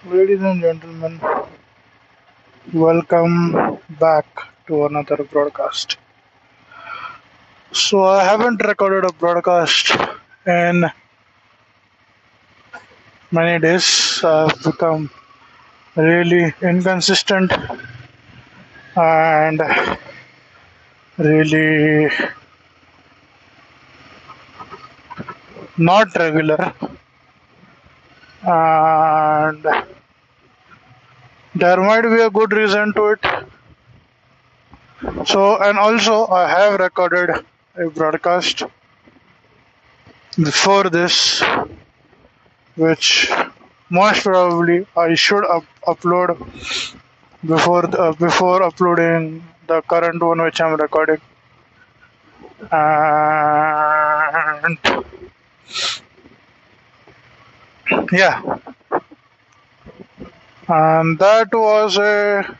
Ladies and gentlemen, welcome back to another broadcast. So, I haven't recorded a broadcast in many days. I've become really inconsistent and really not regular, and there might be a good reason to it. So, and also, I have recorded a broadcast before this, which most probably I should upload before uploading the current one which I'm recording. And yeah, and that was a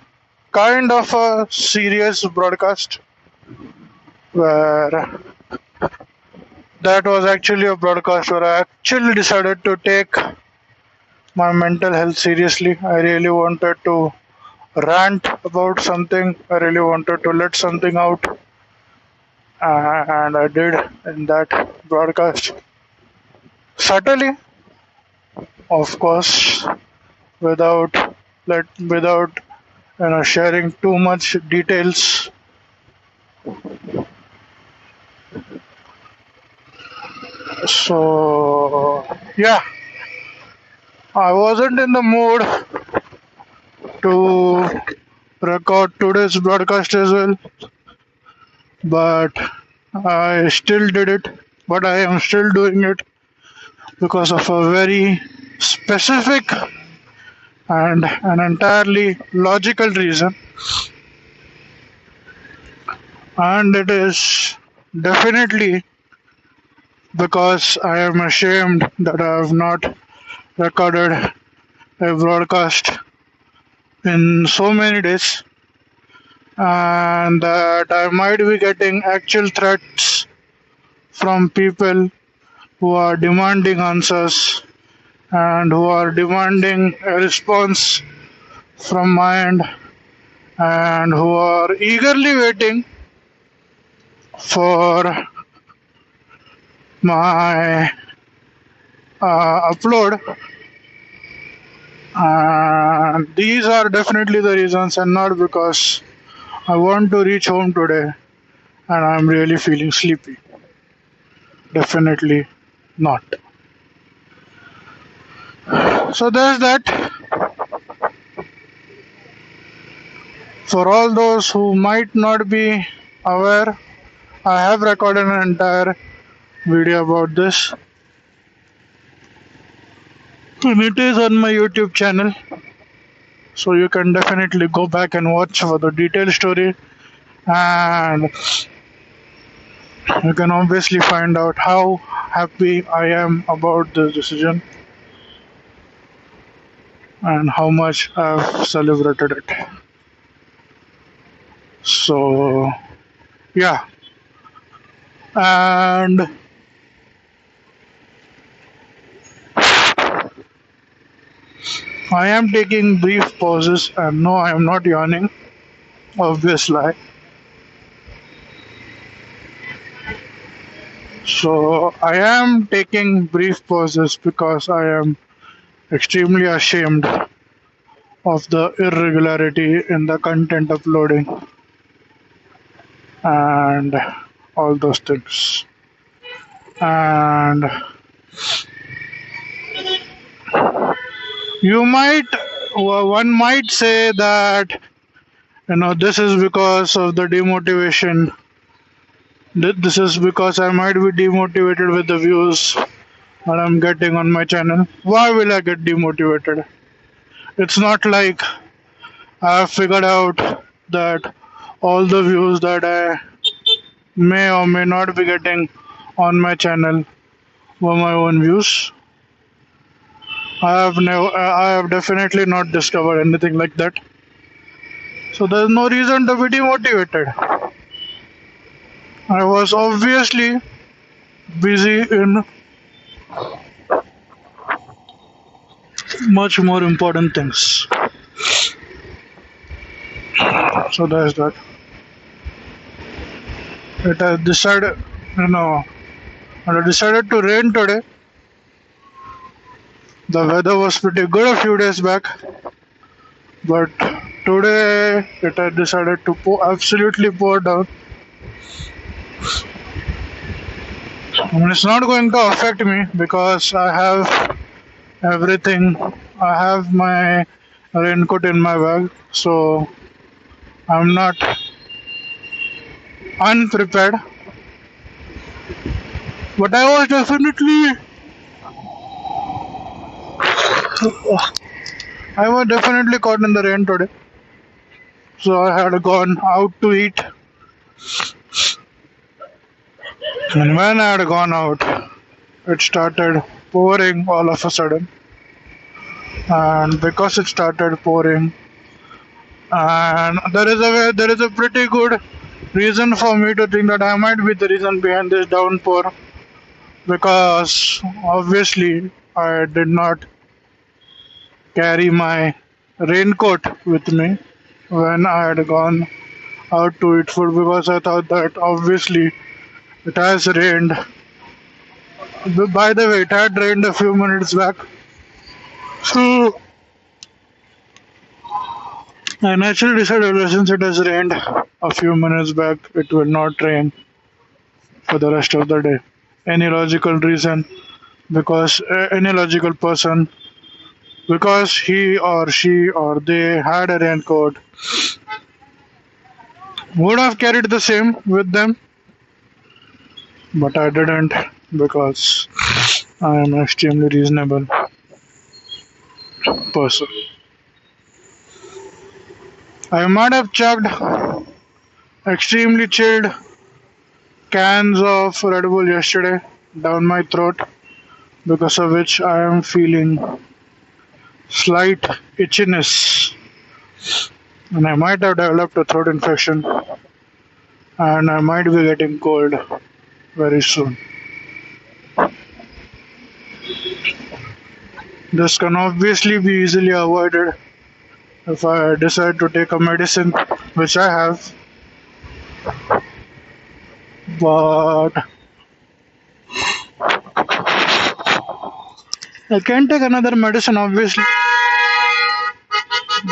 kind of a serious broadcast where that was actually a broadcast where I actually decided to take my mental health seriously. I really wanted to rant about something. I really wanted to let something out, and I did in that broadcast. Subtly, of course, without without sharing too much details. So yeah, I wasn't in the mood to record today's broadcast as well, but I still did it. But I am still doing it because of a very specific and an entirely logical reason, and it is definitely because I am ashamed that I have not recorded a broadcast in so many days, and that I might be getting actual threats from people who are demanding answers and who are demanding a response from my end and who are eagerly waiting for my upload. And these are definitely the reasons, and not because I want to reach home today and I'm really feeling sleepy. Definitely not. So there's that. For all those who might not be aware, I have recorded an entire video about this, and it is on my YouTube channel. So you can definitely go back and watch for the detailed story, and you can obviously find out how happy I am about this decision and how much I've celebrated it. So yeah, and I am taking brief pauses, and no, I am not yawning. Obvious lie. So I am taking brief pauses because I am extremely ashamed of the irregularity in the content uploading and all those things. And you might, one might say that this is because of the demotivation. This is because I might be demotivated with the views that I'm getting on my channel. Why will I get demotivated? It's not like I have figured out that all the views that I may or may not be getting on my channel were my own views. I have definitely not discovered anything like that. So there's no reason to be demotivated. I was obviously busy in much more important things. So that's that. It has decided, you know, it decided to rain today. The weather was pretty good a few days back, but today it had decided to absolutely pour down. I mean, it's not going to affect me because I have everything. I have my raincoat in my bag, so I'm not unprepared. But I was definitely caught in the rain today. So I had gone out to eat, and when I had gone out, it started pouring all of a sudden. And because it started pouring, and there is a pretty good reason for me to think that I might be the reason behind this downpour, because obviously I did not carry my raincoat with me when I had gone out to eat food, because I thought that obviously it has rained. By the way, it had rained a few minutes back, so I naturally decided that since it has rained a few minutes back, it will not rain for the rest of the day. Any logical reason? Because any logical person, because he or she or they had a raincoat, would have carried the same with them, but I didn't because I am an extremely reasonable person. I might have chugged extremely chilled cans of Red Bull yesterday down my throat, because of which I am feeling slight itchiness, and I might have developed a throat infection, and I might be getting cold very soon. This can obviously be easily avoided if I decide to take a medicine, which I have, but I can take another medicine obviously,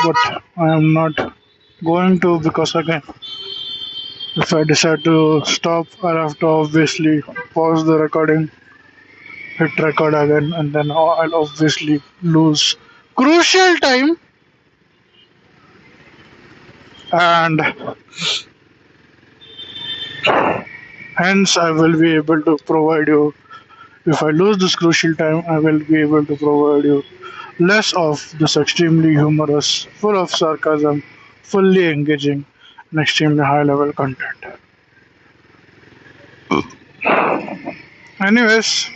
but I am not going to, because again, if I decide to stop, I'll have to obviously pause the recording, hit record again, and then I'll obviously lose crucial time, and hence I will be able to provide you, if I lose this crucial time, I will be able to provide you less of this extremely humorous, full of sarcasm, fully engaging, and extremely high level content. Anyways,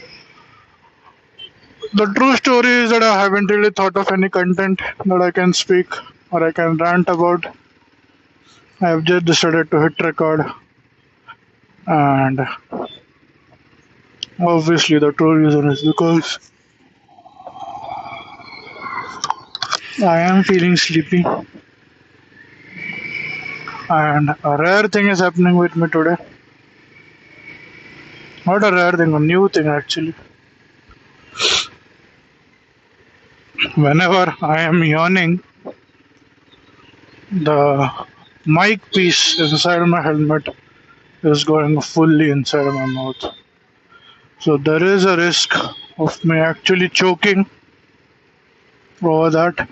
the true story is that I haven't really thought of any content that I can speak or I can rant about. I have just decided to hit record, and obviously the true reason is because I am feeling sleepy, and a rare thing is happening with me today. Not a rare thing, a new thing actually. Whenever I am yawning, the mic piece inside my helmet is going fully inside my mouth. So there is a risk of me actually choking over that,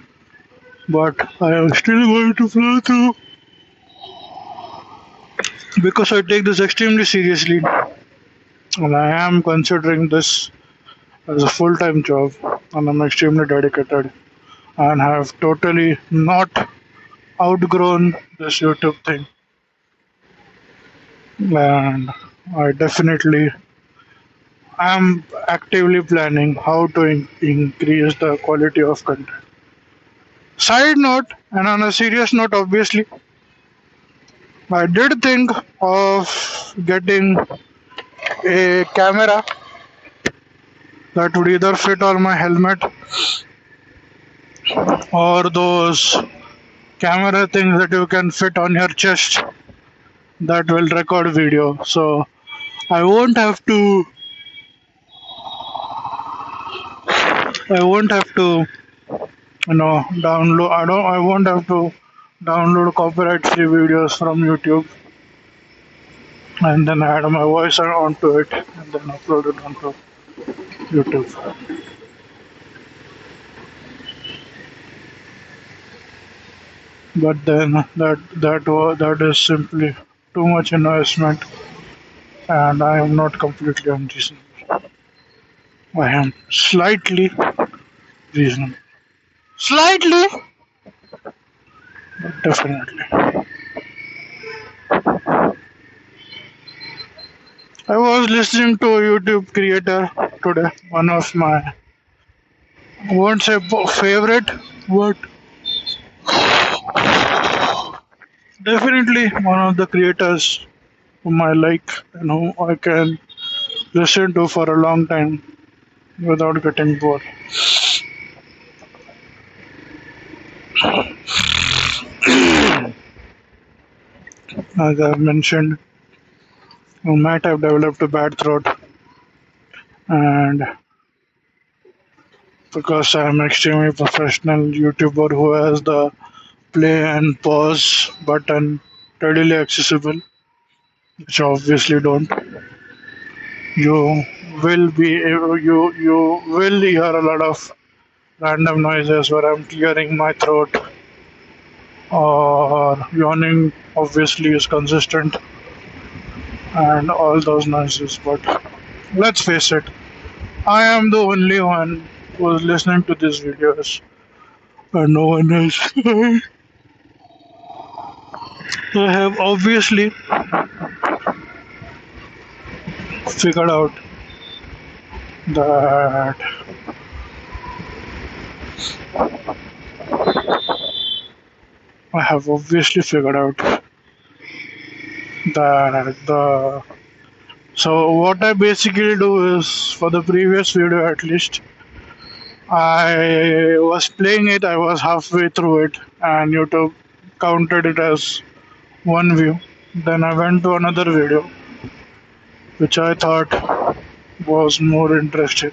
but I am still going to flow through because I take this extremely seriously, and I am considering this as a full time job, and I'm extremely dedicated and have totally not outgrown this YouTube thing. And I definitely am actively planning how to increase the quality of content. Side note, and on a serious note, obviously, I did think of getting a camera that would either fit on my helmet or those camera things that you can fit on your chest that will record video. So I won't have to I won't have to download I won't have to download copyright free videos from YouTube and then add my voice onto it and then upload it onto YouTube. But then that is simply too much investment, and I am not completely unreasonable. I am slightly reasonable. Slightly, but definitely. I was listening to a YouTube creator today, one of my, I won't say favorite, but definitely one of the creators whom I like and whom I can listen to for a long time without getting bored. As I've mentioned, I might have developed a bad throat, and because I'm extremely professional YouTuber who has the play and pause button readily accessible, which I obviously don't, you you will hear a lot of random noises where I'm clearing my throat or yawning obviously is consistent and all those noises. But let's face it, I am the only one who is listening to these videos and no one else. I have obviously figured out that I have obviously figured out that the so what I basically do is for the previous video at least I was playing it, I was halfway through it and YouTube counted it as one view. Then I went to another video which I thought was more interesting.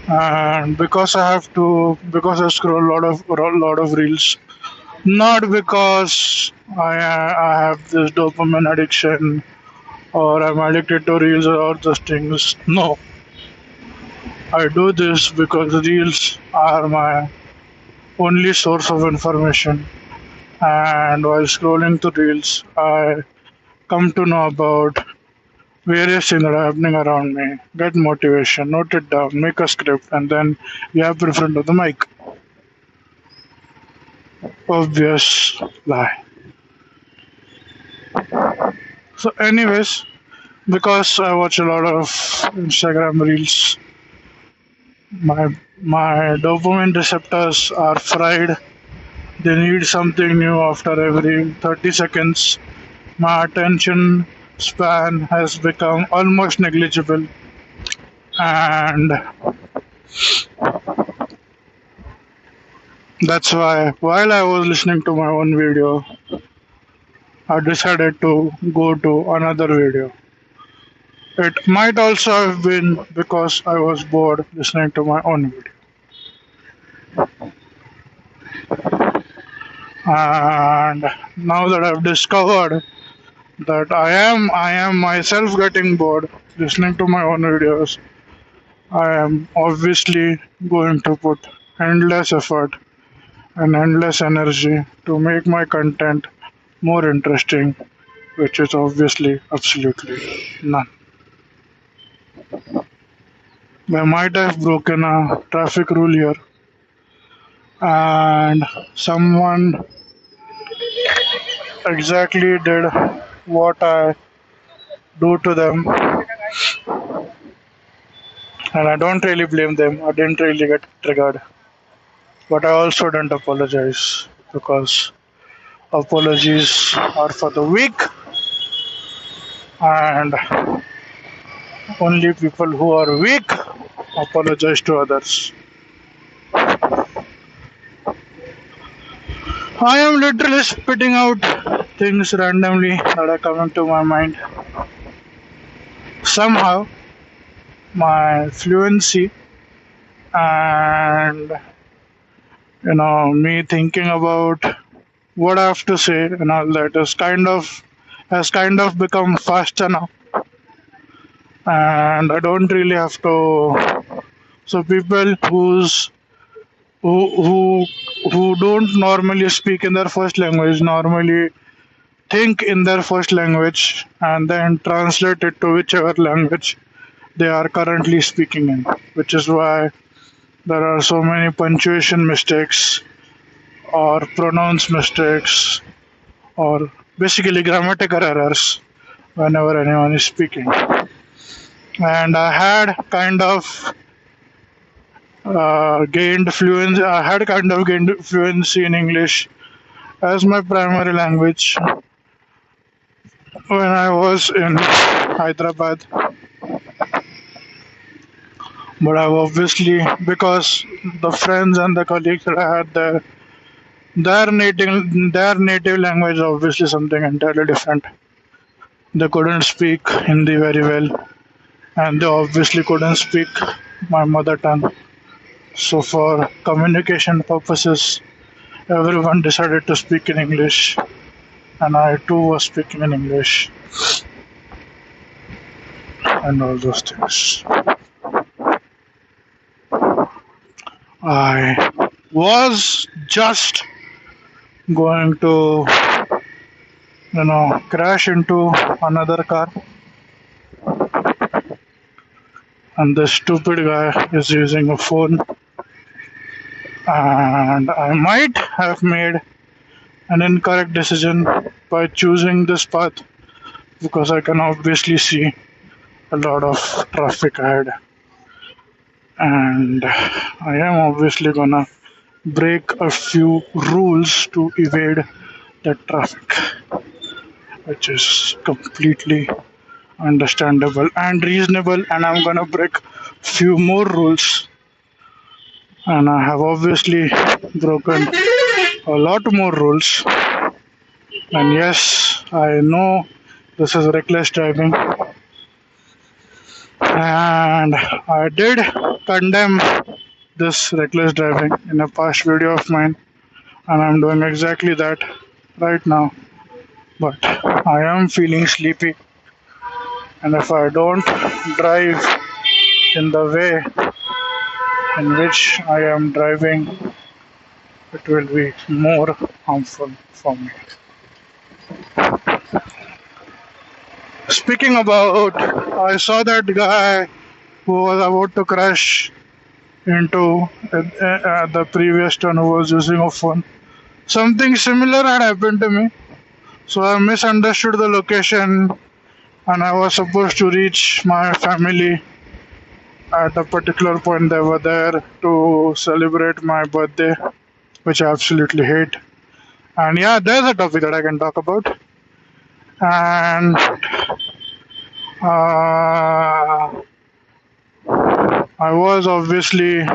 And because I scroll a lot of reels, not because I have this dopamine addiction or I'm addicted to reels or all those things. No, I do this because reels are my only source of information. And while scrolling through reels, I come to know about various things that are happening around me. Get motivation, note it down, make a script, and then you have in front of the mic. Obvious lie. So, anyways, because I watch a lot of Instagram reels, my dopamine receptors are fried. They need something new after every 30 seconds. My attention span has become almost negligible, and that's why while I was listening to my own video, I decided to go to another video. It might also have been because I was bored listening to my own video. And now that I've discovered that I am myself getting bored listening to my own videos, I am obviously going to put endless effort and endless energy to make my content more interesting, which is obviously absolutely none. I might have broken a traffic rule here, and someone exactly did what I do to them, and I don't really blame them. I didn't really get triggered, but I also don't apologize because apologies are for the weak, and only people who are weak apologize to others. I am literally spitting out things randomly that are coming to my mind. Somehow, my fluency and me thinking about what I have to say and all that has kind of become faster now, and I don't really have to. So people who who who don't normally speak in their first language normally think in their first language and then translate it to whichever language they are currently speaking in, which is why there are so many punctuation mistakes or pronounce mistakes or basically grammatical errors whenever anyone is speaking. And I had kind of gained fluency in English as my primary language when I was in Hyderabad. But I've obviously, because the friends and the colleagues that I had there, their native language is obviously something entirely different. They couldn't speak Hindi very well, and they obviously couldn't speak my mother tongue. So for communication purposes, everyone decided to speak in English, and I too was speaking in English and all those things. I was just going to, crash into another car, and this stupid guy is using a phone, and I might have made an incorrect decision by choosing this path because I can obviously see a lot of traffic ahead, and I am obviously gonna break a few rules to evade the traffic, which is completely understandable and reasonable. And I'm gonna break few more rules, and I have obviously broken a lot more rules. And yes, I know this is reckless driving, and I did condemn this reckless driving in a past video of mine, and I'm doing exactly that right now. But I am feeling sleepy, and if I don't drive in the way in which I am driving, it will be more harmful for me. Speaking about, I saw that guy who was about to crash into the previous turn who was using a phone. Something similar had happened to me. So I misunderstood the location, and I was supposed to reach my family at a particular point. They were there to celebrate my birthday, which I absolutely hate. And yeah, there's a topic that I can talk about. And I was obviously,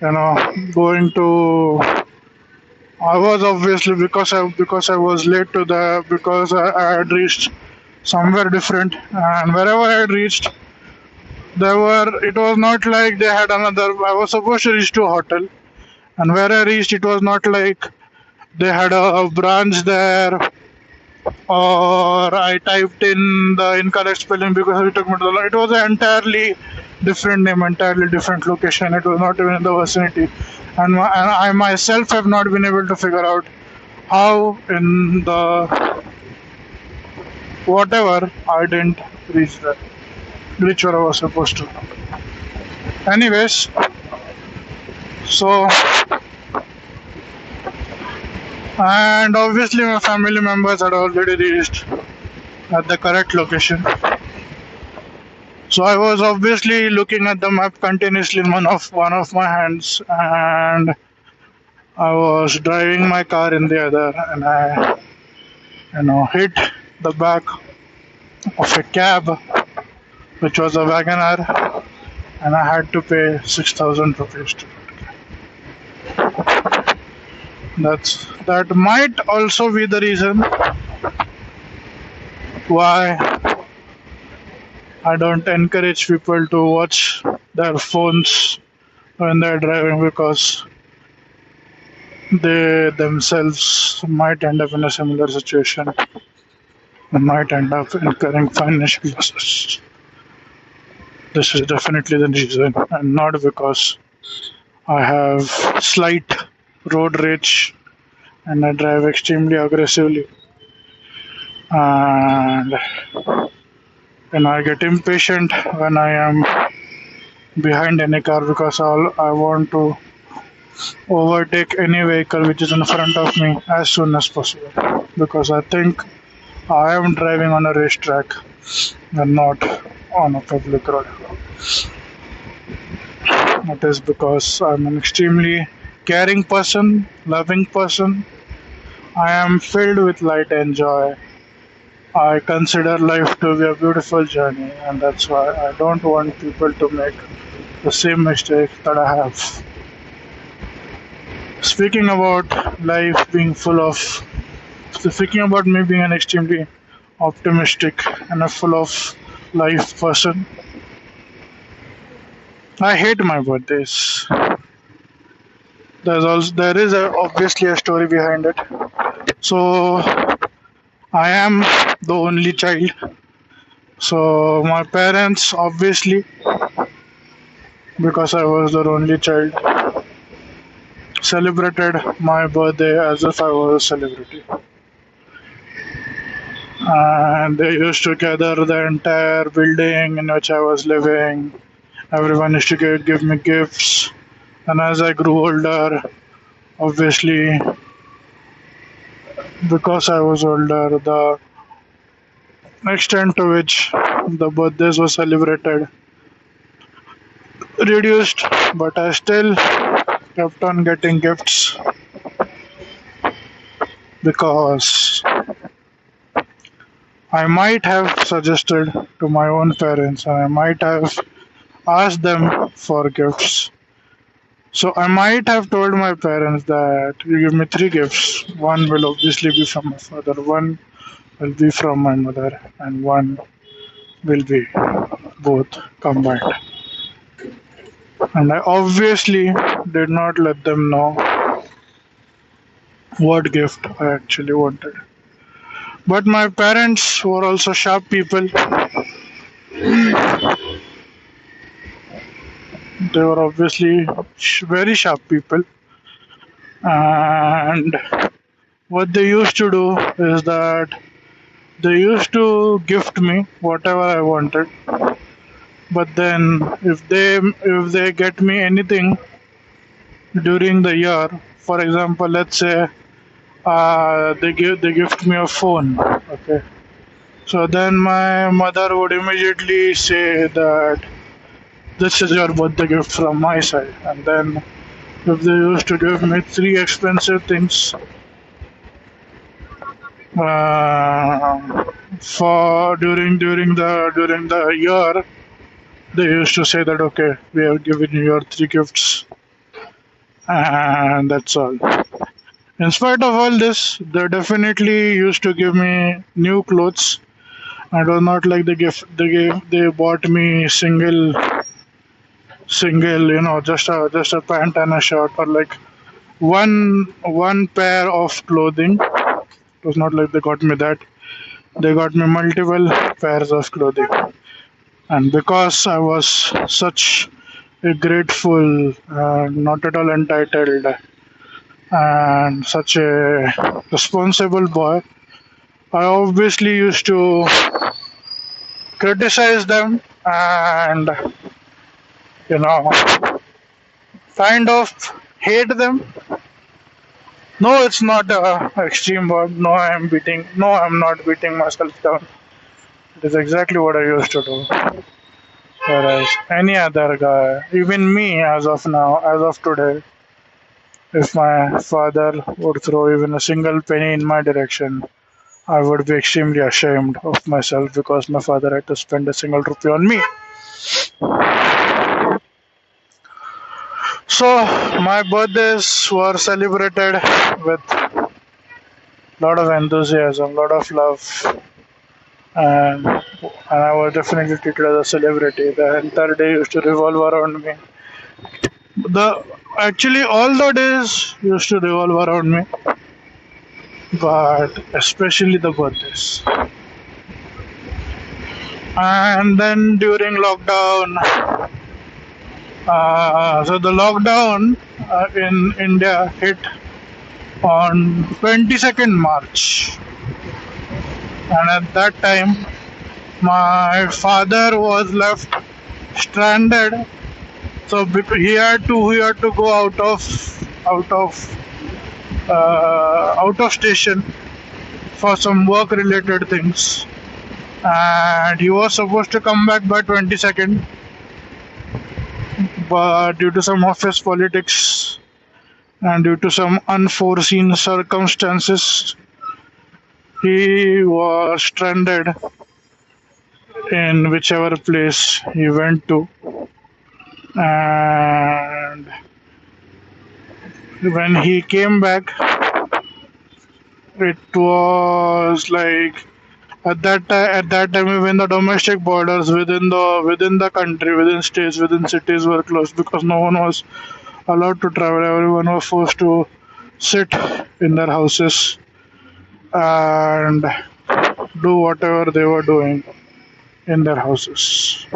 going to. I was obviously because I was late to the because I had reached somewhere different, and wherever I had reached, it was not like they had another. I was supposed to reach to a hotel, and where I reached, it was not like they had a branch there, or I typed in the incorrect spelling because it took me to the. It was an entirely different name, entirely different location. It was not even in the vicinity, and I myself have not been able to figure out how in the whatever I didn't reach where I was supposed to. Anyways, so and obviously my family members had already reached at the correct location. So I was obviously looking at the map continuously in one of my hands, and I was driving my car in the other, and I hit the back of a cab, which was a wagon R, and I had to pay 6,000 rupees. That might also be the reason why I don't encourage people to watch their phones when they're driving, because they themselves might end up in a similar situation and might end up incurring financial losses. This is definitely the reason, and not because I have slight road rage and I drive extremely aggressively, and I get impatient when I am behind any car, because I want to overtake any vehicle which is in front of me as soon as possible, because I think I am driving on a racetrack and not on a public road. It is because I'm an extremely caring person, loving person. I am filled with light and joy. I consider life to be a beautiful journey, and that's why I don't want people to make the same mistake that I have. Speaking about life being full of, speaking about me being an extremely optimistic and a full of life person, I hate my birthdays. There is obviously a story behind it. So I am the only child. So my parents, obviously, because I was the only child, celebrated my birthday as if I was a celebrity. And they used to gather the entire building in which I was living. Everyone used to give me gifts. And as I grew older, obviously, because I was older, the extent to which the birthdays were celebrated reduced, but I still kept on getting gifts, because I might have suggested to my own parents and I might have asked them for gifts. So I might have told my parents that you give me three gifts. One will obviously be from my father, one will be from my mother, and one will be both combined. And I obviously did not let them know what gift I actually wanted. But my parents were also sharp people. They were obviously very sharp people. And what they used to do is that they used to gift me whatever I wanted. But then if they get me anything during the year, for example, let's say they gift me a phone, okay. So then my mother would immediately say that this is your birthday gift from my side. And then if they used to give me three expensive things for during the year, they used to say that okay, we have given you your three gifts, and that's all. In spite of all this, they definitely used to give me new clothes. I was not like the gift they bought me single, just a pant and a shirt, or like one pair of clothing. It was not like they got me that. They got me multiple pairs of clothing. And because I was such a grateful, not at all entitled, and such a responsible boy, I obviously used to criticize them and, you know, kind of hate them. No, it's not a extreme word. No, I'm not beating myself down. It is exactly what I used to do. Whereas any other guy, even me as of now, as of today, if my father would throw even a single penny in my direction, I would be extremely ashamed of myself because my father had to spend a single rupee on me. So my birthdays were celebrated with lot of enthusiasm, lot of love, and I was definitely treated as a celebrity. The entire day used to revolve around me. The Actually all the days used to revolve around me, but especially the birthdays. And then during lockdown, so the lockdown in India hit on 22nd March, and at that time my father was left stranded. So he had to go out of out of station for some work related things, and he was supposed to come back by 22nd, but due to some office politics and due to some unforeseen circumstances, he was stranded in whichever place he went to. And when he came back, it was like at that time even the domestic borders within the country, within states, within cities were closed because no one was allowed to travel. Everyone was forced to sit in their houses and do whatever they were doing in their houses.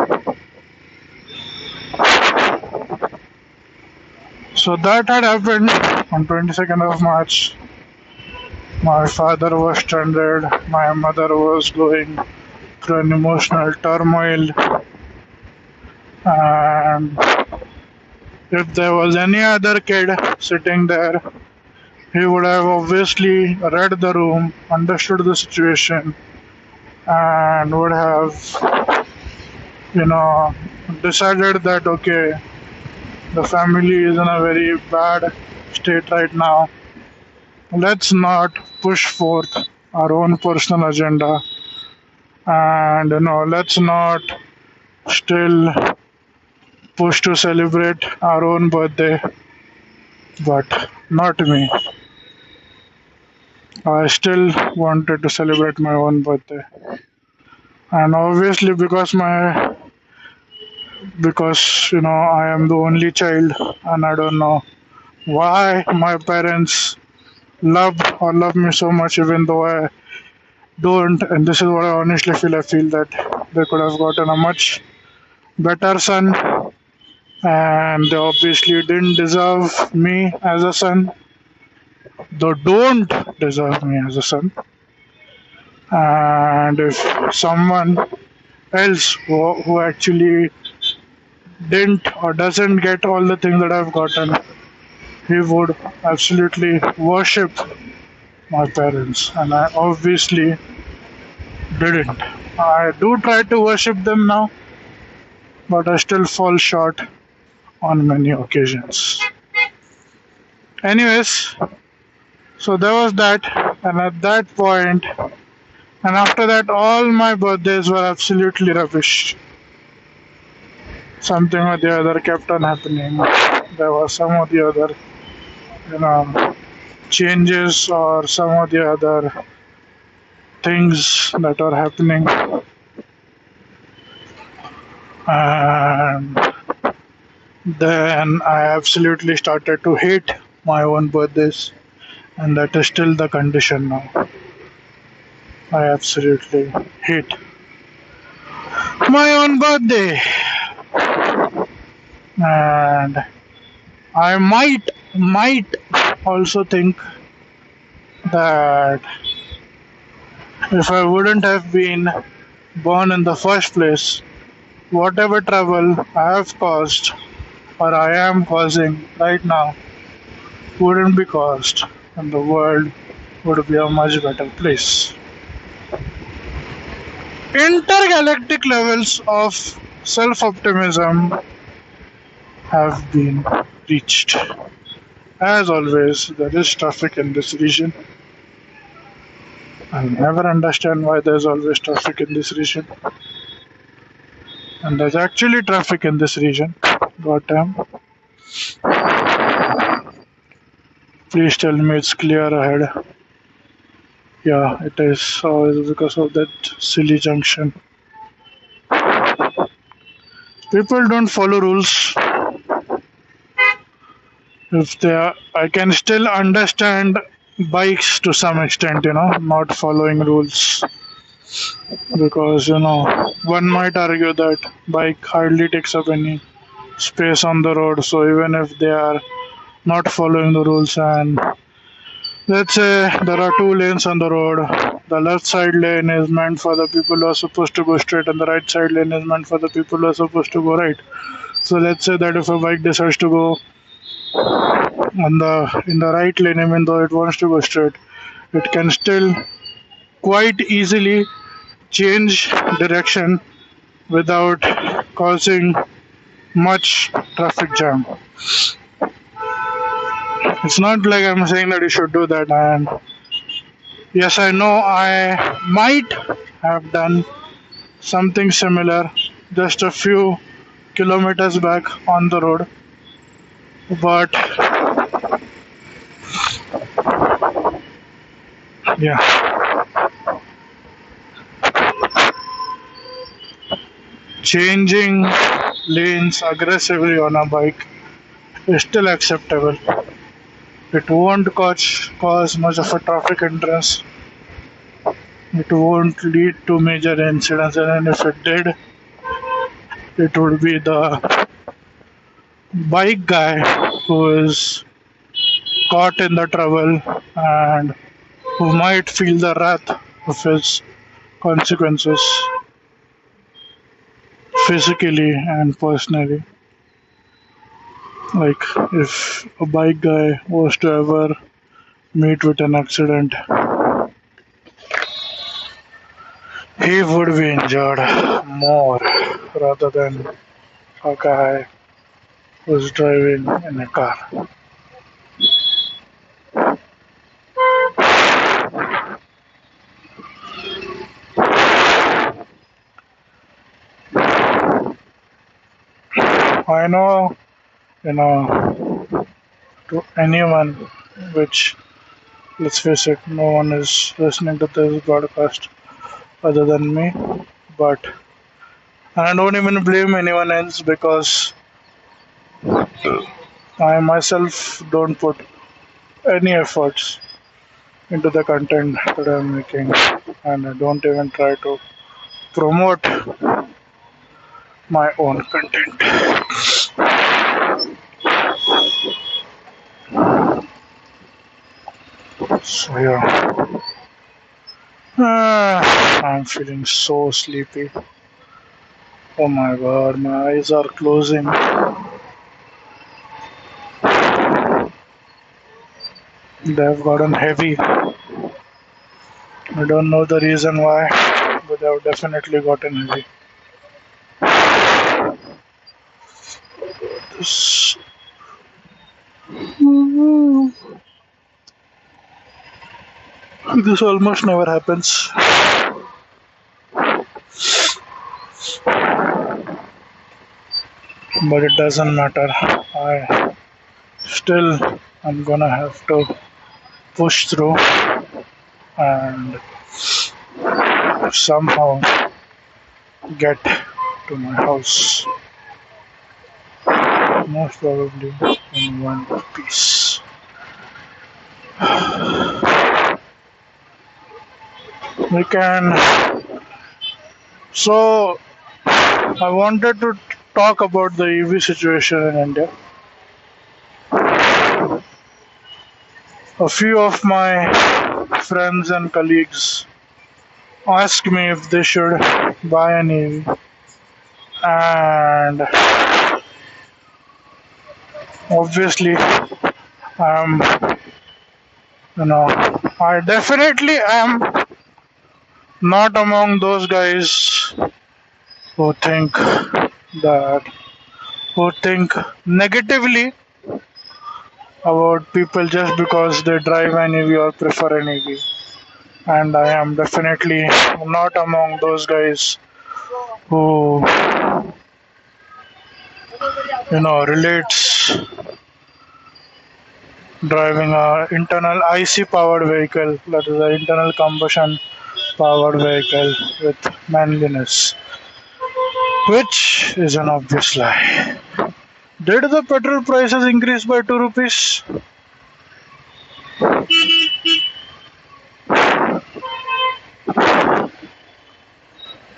So that had happened on 22nd of March. My father was stranded. My mother was going through an emotional turmoil. And if there was any other kid sitting there, he would have obviously read the room, understood the situation, and would have, decided that okay, the family is in a very bad state right now. Let's not push forth our own personal agenda, and let's not still push to celebrate our own birthday, but not me. I still wanted to celebrate my own birthday, and obviously because I am the only child, and I don't know why my parents love me so much, even though I don't. And this is what I honestly feel. I feel that they could have gotten a much better son, and they obviously didn't deserve me as a son. They don't deserve me as a son. And if someone else who actually didn't or doesn't get all the things that I've gotten, he would absolutely worship my parents, and I obviously didn't. I do try to worship them now, but I still fall short on many occasions. Anyways, so there was that, and at that point, and after that, all my birthdays were absolutely rubbish. Something or the other kept on happening. There was some or the other, changes or some of the other things that are happening, and then I absolutely started to hate my own birthdays, and that is still the condition now. I absolutely hate my own birthday, and I might also think that if I wouldn't have been born in the first place, whatever trouble I have caused or I am causing right now wouldn't be caused, and the world would be a much better place. Intergalactic levels of self optimism have been reached. As always, there is traffic in this region. I'll never understand why there's always traffic in this region. And there's actually traffic in this region. God damn. Please tell me it's clear ahead. Yeah, it is. So it's because of that silly junction. People don't follow rules. If they are, I can still understand bikes to some extent, not following rules. Because, one might argue that bike hardly takes up any space on the road. So even if they are not following the rules, and let's say there are two lanes on the road, the left side lane is meant for the people who are supposed to go straight, and the right side lane is meant for the people who are supposed to go right. So let's say that if a bike decides to go on the in the right lane, even though it wants to go straight, it can still quite easily change direction without causing much traffic jam. It's not like I'm saying that you should do that. And yes, I know I might have done something similar just a few kilometers back on the road. But yeah, changing lanes aggressively on a bike is still acceptable. It won't cause much of a traffic hindrance. It won't lead to major incidents, and if it did, it would be the bike guy who is caught in the trouble and who might feel the wrath of his consequences physically and personally. Like if a bike guy was to ever meet with an accident, he would be injured more rather than a guy who's driving in a car. I know, to anyone, which, let's face it, no one is listening to this broadcast other than me, but I don't even blame anyone else because I myself don't put any efforts into the content that I'm making, and I don't even try to promote my own content. So yeah, I'm feeling so sleepy. Oh my god, my eyes are closing. They've gotten heavy. I don't know the reason why, but they've definitely gotten heavy. This, this almost never happens, but it doesn't matter. I still am gonna have to push through and somehow get to my house. Most probably in one piece. We can. So, I wanted to talk about the EV situation in India. A few of my friends and colleagues asked me if they should buy an EV, and obviously, I'm, I definitely am not among those guys who think that who think negatively about people just because they drive an EV or prefer an EV. And I am definitely not among those guys who, relates driving a internal IC powered vehicle, that is an internal combustion powered vehicle with manliness, which is an obvious lie. Did the petrol prices increase by 2 rupees?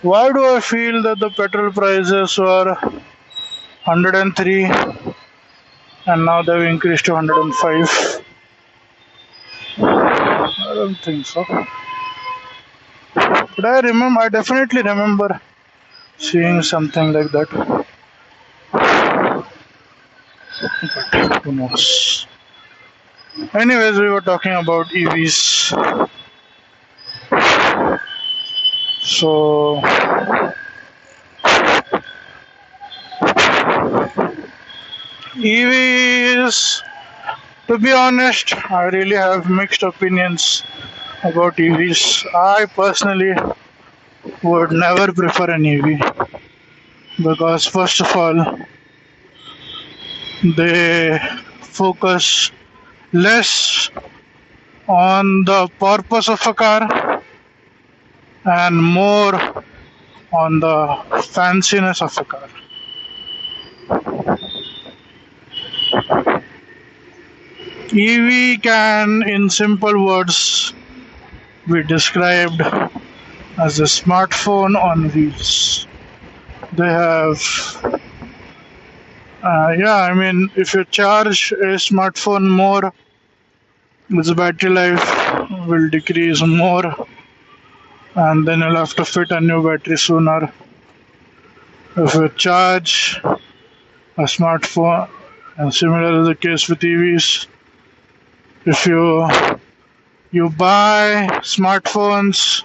Why do I feel that the petrol prices were 103 and now they've increased to 105? I don't think so. But I definitely remember seeing something like that. But who knows? Anyways, we were talking about EVs. So, EVs, to be honest, I really have mixed opinions about EVs. I personally would never prefer an EV because, first of all, they focus less on the purpose of a car and more on the fanciness of a car. EV can, in simple words, be described as a smartphone on wheels. They have, if you charge a smartphone more, its battery life will decrease more, and then you'll have to fit a new battery sooner. If you charge a smartphone, and similar is the case with EVs, if you buy smartphones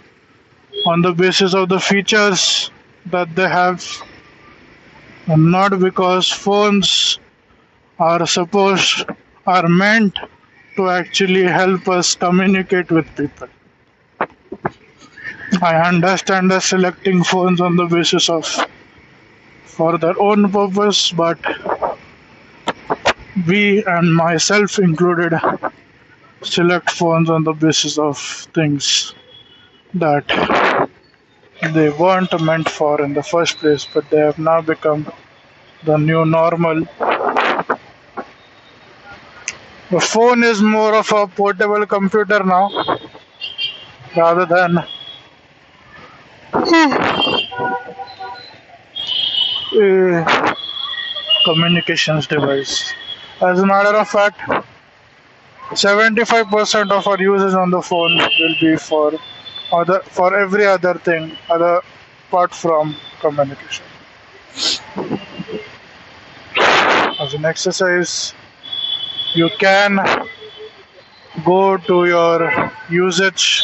on the basis of the features that they have, and not because phones are meant to actually help us communicate with people. I understand that selecting phones on the basis of for their own purpose, but we and myself included select phones on the basis of things that they weren't meant for in the first place, but they have now become the new normal. The phone is more of a portable computer now rather than a communications device. As a matter of fact, 75% of our usage on the phone will be for every other thing other apart from communication. As an exercise, you can go to your usage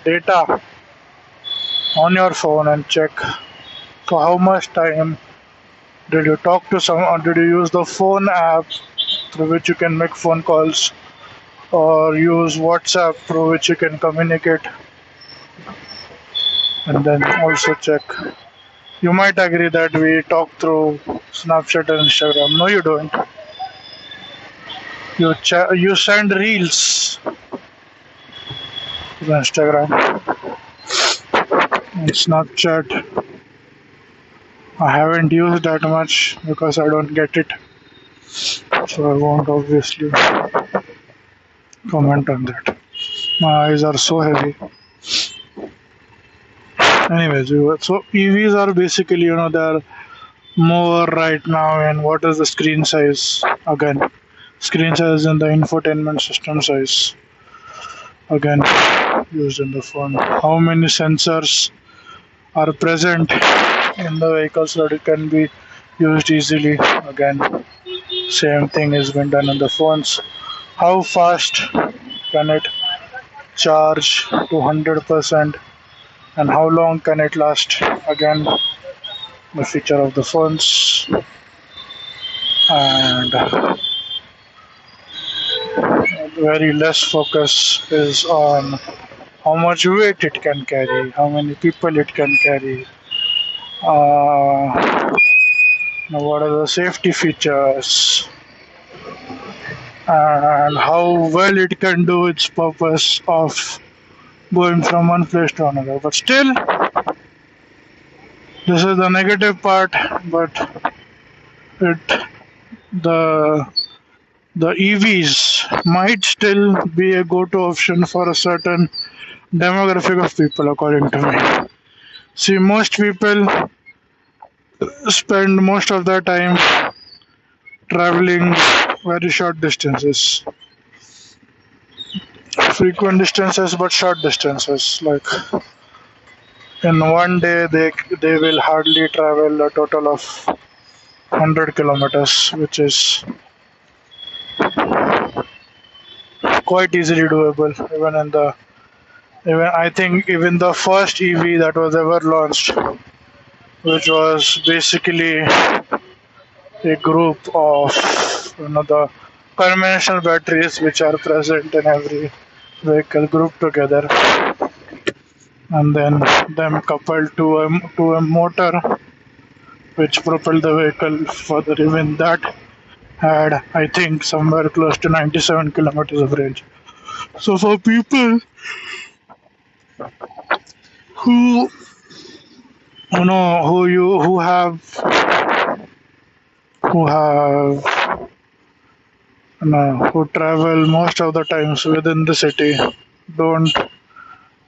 data on your phone and check for how much time did you talk to someone, did you use the phone app through which you can make phone calls, or use WhatsApp through which you can communicate, and then also check. You might agree that we talk through Snapchat and Instagram. No, you don't. You send reels to Instagram and Snapchat. I haven't used that much because I don't get it, so I won't obviously comment on that. My eyes are so heavy. Anyways, so EVs are basically, they're more right now. And what is the screen size? Again, screen size in the infotainment system size. Again, used in the phone. How many sensors are present in the vehicle so that it can be used easily? Again, same thing has been done in the phones. How fast can it charge to 100%, and how long can it last? Again, the feature of the phones. And very less focus is on how much weight it can carry, how many people it can carry, what are the safety features, and how well it can do its purpose of going from one place to another. But still, this is the negative part. But it the the EVs might still be a go-to option for a certain demographic of people, according to me. See, most people spend most of their time traveling very short distances, frequent distances, but short distances. Like in one day, they will hardly travel a total of 100 kilometers, which is quite easily doable. Even I think even the first EV that was ever launched, which was basically a group of the conventional batteries which are present in every vehicle grouped together, and then them coupled to a motor which propelled the vehicle further. Even that had, I think, somewhere close to 97 kilometers of range. So for people who you know who you who have who travel most of the times within the city, don't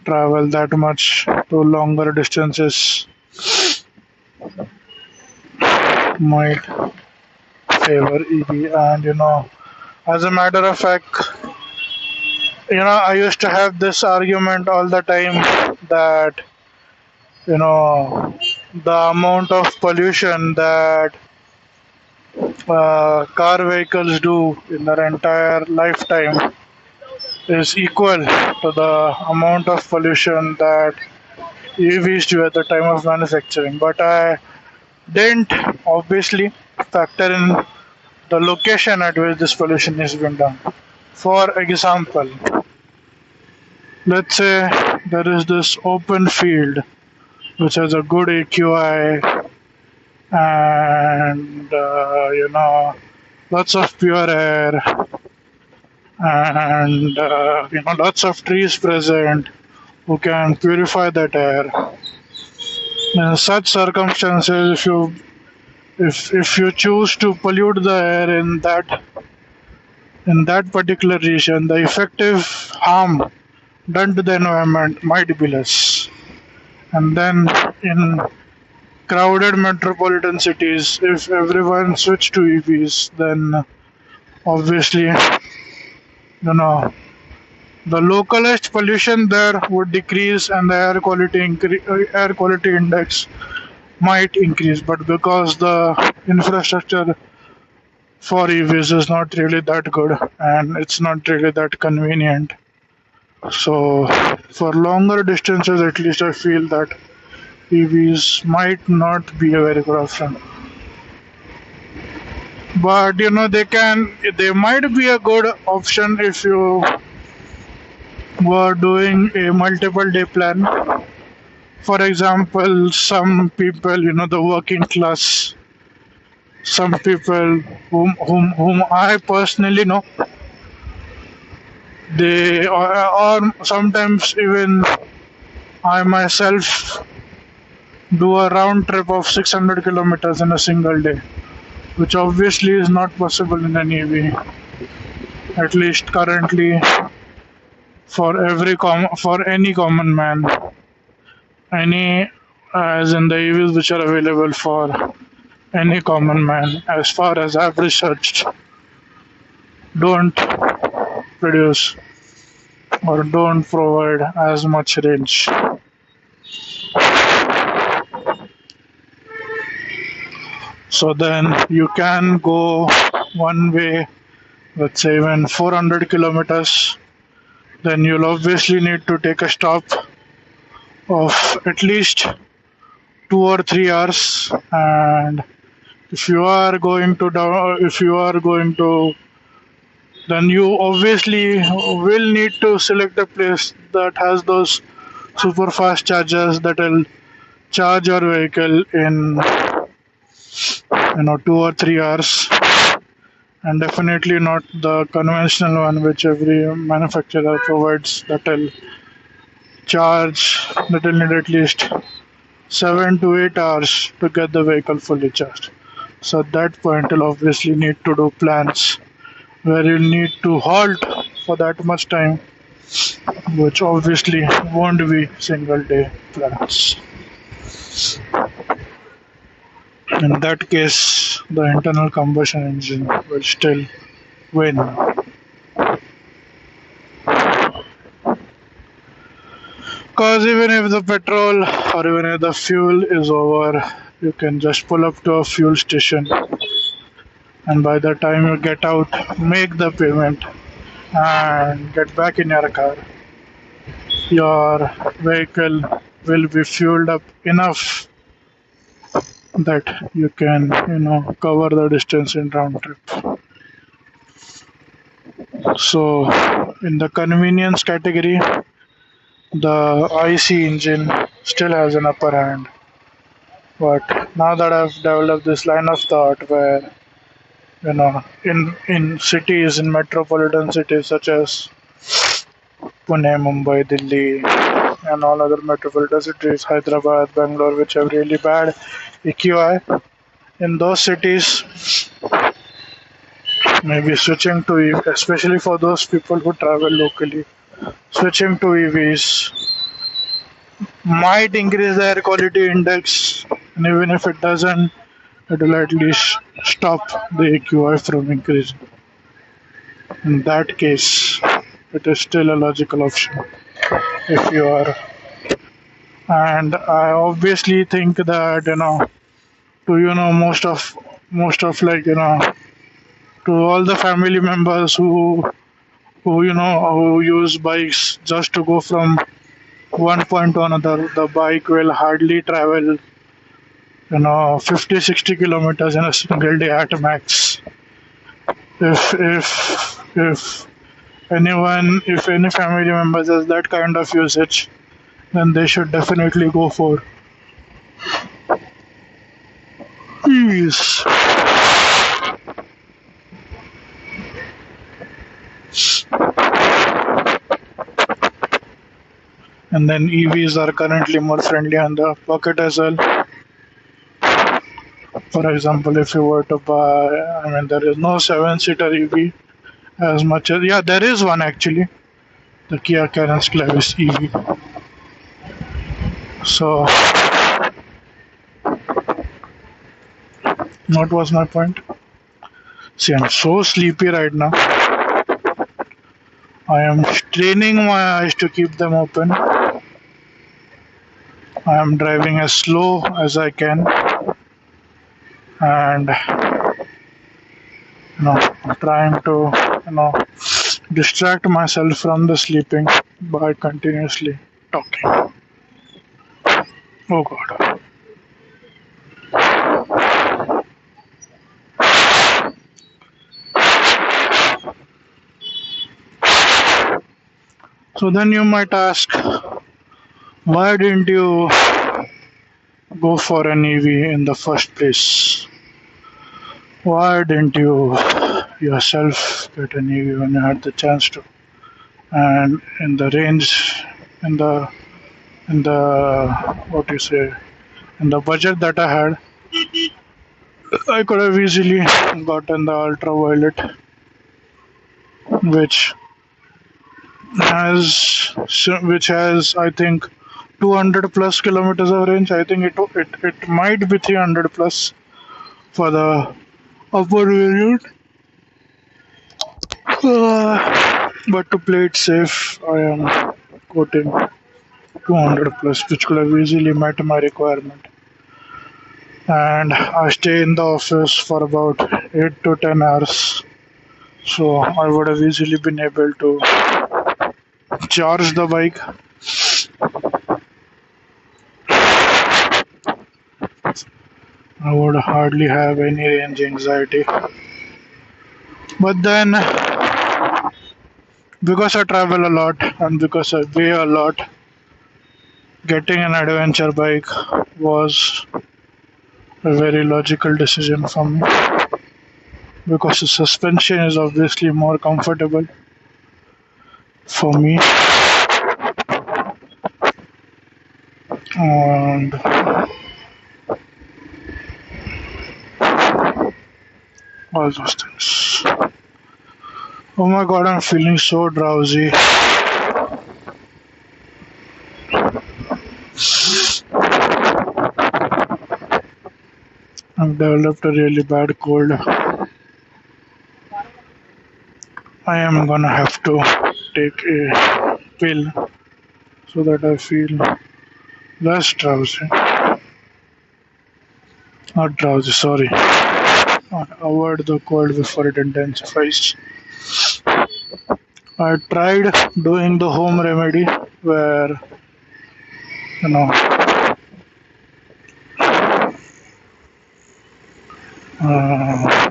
travel that much to longer distances, might favor EV. And as a matter of fact, I used to have this argument all the time that the amount of pollution that car vehicles do in their entire lifetime is equal to the amount of pollution that EVs do at the time of manufacturing. But I didn't obviously factor in the location at which this pollution is being done. For example, let's say there is this open field which has a good AQI and lots of pure air and lots of trees present who can purify that air. In such circumstances, if you choose to pollute the air in that particular region, the effective harm done to the environment might be less. And then in crowded metropolitan cities, if everyone switched to EVs, then obviously, the localized pollution there would decrease and the air quality index might increase. But because the infrastructure for EVs is not really that good and it's not really that convenient, so for longer distances, at least I feel that EVs might not be a very good option. But they might be a good option if you were doing a multiple day plan. For example, some people, the working class, some people whom I personally know, they or sometimes even I myself do a round trip of 600 kilometers in a single day, which obviously is not possible in an EV. At least currently, for any common man, any as in the EVs which are available for any common man, as far as I've researched, don't produce or don't provide as much range. So then you can go one way, let's say even 400 kilometers. Then you'll obviously need to take a stop of at least 2 or 3 hours. And if you are going to then you obviously will need to select a place that has those super fast chargers that will charge your vehicle in 2 or 3 hours, and definitely not the conventional one which every manufacturer provides, that'll need at least 7 to 8 hours to get the vehicle fully charged. So at that point you'll obviously need to do plans where you'll need to halt for that much time, which obviously won't be single day plans. In that case, the internal combustion engine will still win. Because even if the petrol or even if the fuel is over, you can just pull up to a fuel station, and by the time you get out, make the payment and get back in your car, your vehicle will be fueled up enough that you can, cover the distance in round trip. So, in the convenience category, the IC engine still has an upper hand. But now that I've developed this line of thought where, in cities, in metropolitan cities such as Pune, Mumbai, Delhi, and all other metropolitan cities, Hyderabad, Bangalore, which have really bad EQI, in those cities, maybe switching to EV, especially for those people who travel locally, switching to EVs might increase the air quality index, and even if it doesn't, it will at least stop the AQI from increasing. In that case, it is still a logical option if you are. And I obviously think that most of like to all the family members who use bikes just to go from one point to another, the bike will hardly travel 50-60 kilometers in a single day at max. If if any family members has that kind of usage, then they should definitely go for EVs. And then EVs are currently more friendly on the pocket as well. For example, if you were to buy, there is no seven-seater EV as much as, yeah, there is one actually, the Kia Carens Clavis EV. So, what was my point? See, I'm so sleepy right now. I am straining my eyes to keep them open. I am driving as slow as I can, and trying to distract myself from the sleeping by continuously talking. Oh God. So then you might ask, why didn't you go for an EV in the first place? Why didn't you yourself get an EV when you had the chance to? And in the range, in the what you say, in the budget that I had, I could have easily gotten the ultraviolet, which has I think 200 plus kilometers of range. I think it might be 300 plus for the upper variant. But to play it safe, I am quoting 200 plus, which could have easily met my requirement. And I stay in the office for about 8 to 10 hours, so I would have easily been able to charge the bike. I would hardly have any range anxiety. But then, because I travel a lot and because I weigh a lot, getting an adventure bike was a very logical decision for me because the suspension is obviously more comfortable for me and all those things. Oh my god, I'm feeling so drowsy. I've developed a really bad cold. I am gonna have to take a pill so that I feel less drowsy. Not drowsy, sorry. Avoid the cold before it intensifies. I tried doing the home remedy where, you know,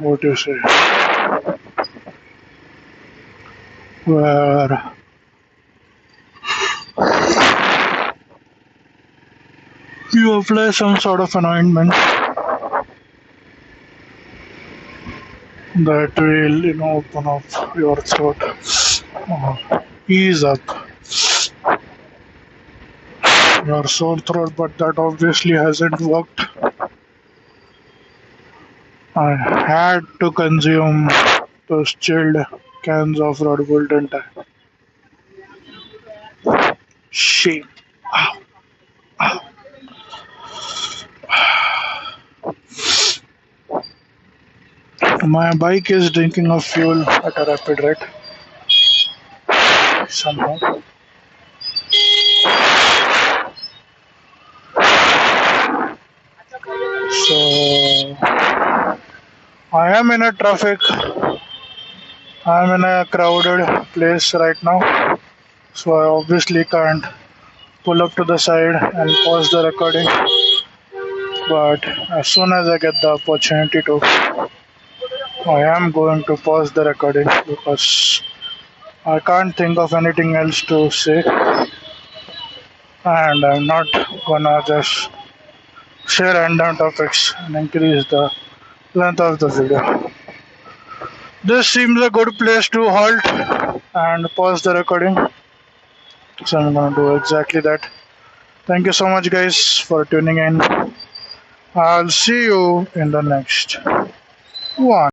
what do you say, where you apply some sort of an ointment that will, open up your throat, ease up your sore throat, but that obviously hasn't worked. I had to consume those chilled cans of Red Bull, didn't I? Shame. My bike is drinking of fuel at a rapid rate somehow. So I am in a traffic. I am in a crowded place right now. So I obviously can't pull up to the side and pause the recording. But as soon as I get the opportunity to, I am going to pause the recording because I can't think of anything else to say, and I'm not gonna just share random topics and increase the length of the video. This seems a good place to halt and pause the recording, so I'm gonna do exactly that. Thank you so much, guys, for tuning in. I'll see you in the next one.